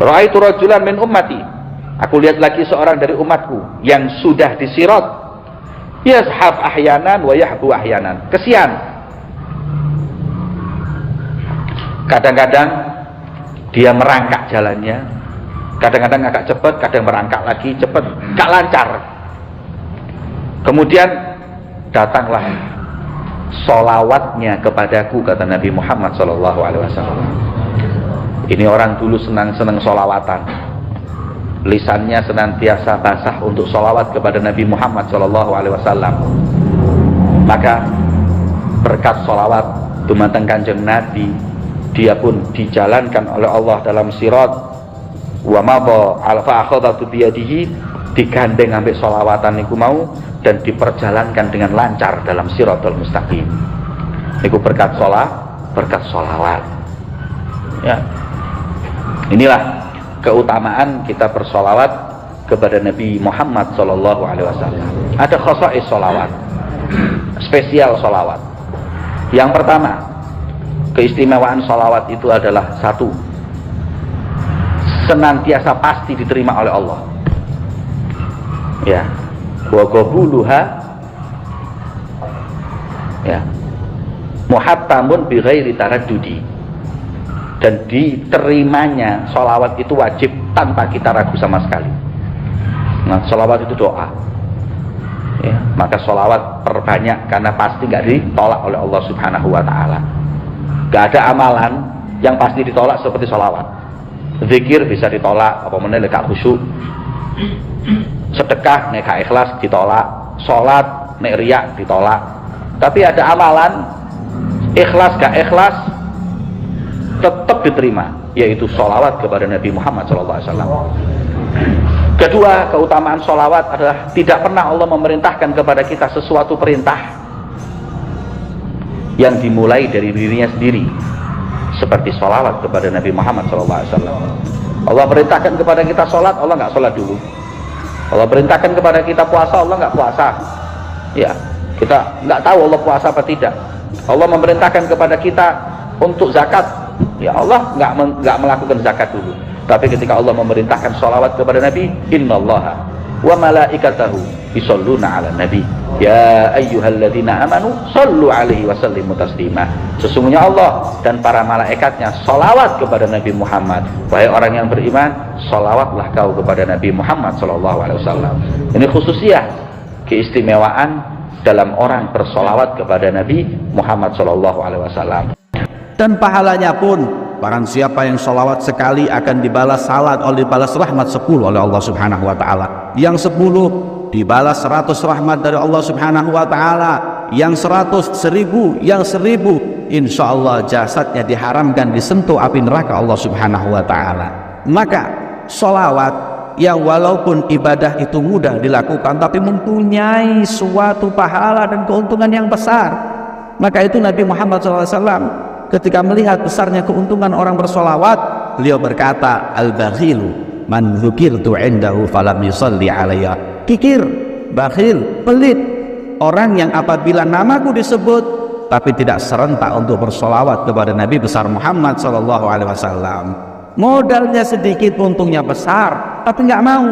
Ra'aitu rajulan min ummati, aku lihat lagi seorang dari umatku yang sudah disirat, yazhab ahyanan wa yahbu ahyanan. Kesian, kadang-kadang dia merangkak jalannya, kadang-kadang agak cepat, kadang merangkak lagi cepat, gak lancar. Kemudian datanglah solawatnya kepadaku, kata Nabi Muhammad SAW. Ini orang dulu senang-senang solawatan, lisannya senantiasa basah untuk solawat kepada Nabi Muhammad SAW. Maka berkat solawat dumateng Kanjeng Nabi, dia pun dijalankan oleh Allah dalam sirat. Wa madha alfa akhadatu biyadihi, digandeng ambek solawatan niku mau dan diperjalankan dengan lancar dalam siratal mustaqim. Niku berkat solawat. Ya, inilah keutamaan kita bersolawat kepada Nabi Muhammad SAW. Ada khosais solawat, spesial solawat. Yang pertama, keistimewaan solawat itu adalah satu, senantiasa pasti diterima oleh Allah. Ya, wa qabuluha ya muhattamun bi ghairi taraddudi, dan diterimanya solawat itu wajib tanpa kita ragu sama sekali. Nah, solawat itu doa ya, maka solawat perbanyak karena pasti nggak ditolak oleh Allah Subhanahu wa ta'ala. Gak ada amalan yang pasti ditolak seperti solawat. Zikir bisa ditolak, apa meneh gak khusyuk, sedekah nek gak ikhlas ditolak, sholat nek riak ditolak. Tapi ada amalan ikhlas gak ikhlas tetap diterima, yaitu sholawat kepada Nabi Muhammad SAW. Kedua, keutamaan sholawat adalah tidak pernah Allah memerintahkan kepada kita sesuatu perintah yang dimulai dari dirinya sendiri, seperti sholawat kepada Nabi Muhammad SAW. Allah perintahkan kepada kita sholat, Allah nggak sholat dulu. Allah perintahkan kepada kita puasa, Allah nggak puasa. Ya, kita nggak tahu Allah puasa apa tidak. Allah memerintahkan kepada kita untuk zakat, ya Allah nggak melakukan zakat dulu. Tapi ketika Allah memerintahkan sholawat kepada Nabi, innallaha wa malaikatahu yusholluna ala nabi ya ayyuhalladzina amanu shollu alaihi wa sallimu taslima. Sesungguhnya Allah dan para malaikatnya sholawat kepada Nabi Muhammad. Wahai orang yang beriman, sholawatlah kau kepada Nabi Muhammad SAW. Ini khususiyah, keistimewaan dalam orang bersolawat kepada Nabi Muhammad SAW. Dan pahalanya pun, barang siapa yang sholawat sekali akan dibalas salat oleh balas rahmat 10 oleh Allah Subhanahu wa ta'ala. Yang 10 dibalas 100 rahmat dari Allah Subhanahu wa ta'ala. Yang 100 1000, yang 1000 insya Allah jasadnya diharamkan disentuh api neraka Allah Subhanahu wa ta'ala. Maka sholawat yang walaupun ibadah itu mudah dilakukan, tapi mempunyai suatu pahala dan keuntungan yang besar. Maka itu Nabi Muhammad SAW ketika melihat besarnya keuntungan orang bersolawat, beliau berkata, al-bakhilu man dzukirtu indahu falam yusalli alayya. Kikir, bakhil, pelit, orang yang apabila namaku disebut tapi tidak serentak untuk bersolawat kepada Nabi besar Muhammad SAW. Modalnya sedikit, untungnya besar, tapi nggak mau.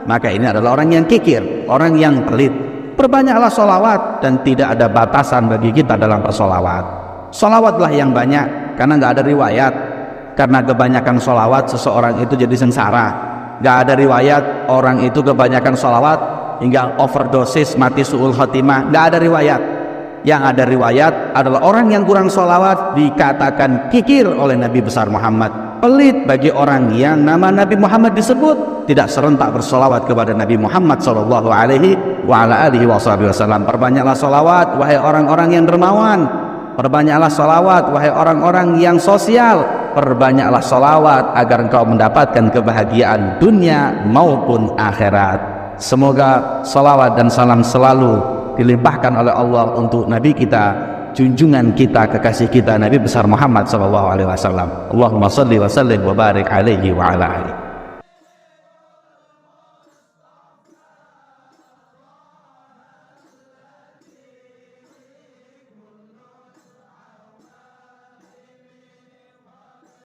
Maka ini adalah orang yang kikir, orang yang pelit. Perbanyaklah solawat dan tidak ada batasan bagi kita dalam bersolawat. Solawatlah yang banyak, karena nggak ada riwayat. Karena kebanyakan solawat seseorang itu jadi sengsara. Nggak ada riwayat orang itu kebanyakan solawat hingga overdosis mati su'ul khotimah. Nggak ada riwayat. Yang ada riwayat adalah orang yang kurang solawat dikatakan kikir oleh Nabi besar Muhammad, pelit bagi orang yang nama Nabi Muhammad disebut tidak serentak bersolawat kepada Nabi Muhammad sallallahu alaihi wasallam. Perbanyaklah solawat wahai orang-orang yang dermawan. Perbanyaklah solawat wahai orang-orang yang sosial. Perbanyaklah solawat agar engkau mendapatkan kebahagiaan dunia maupun akhirat. Semoga solawat dan salam selalu dilimpahkan oleh Allah untuk Nabi kita, junjungan kita, kekasih kita, Nabi besar Muhammad SAW. Allahumma salli wa sallim wa barik alaihi wa ala alihi.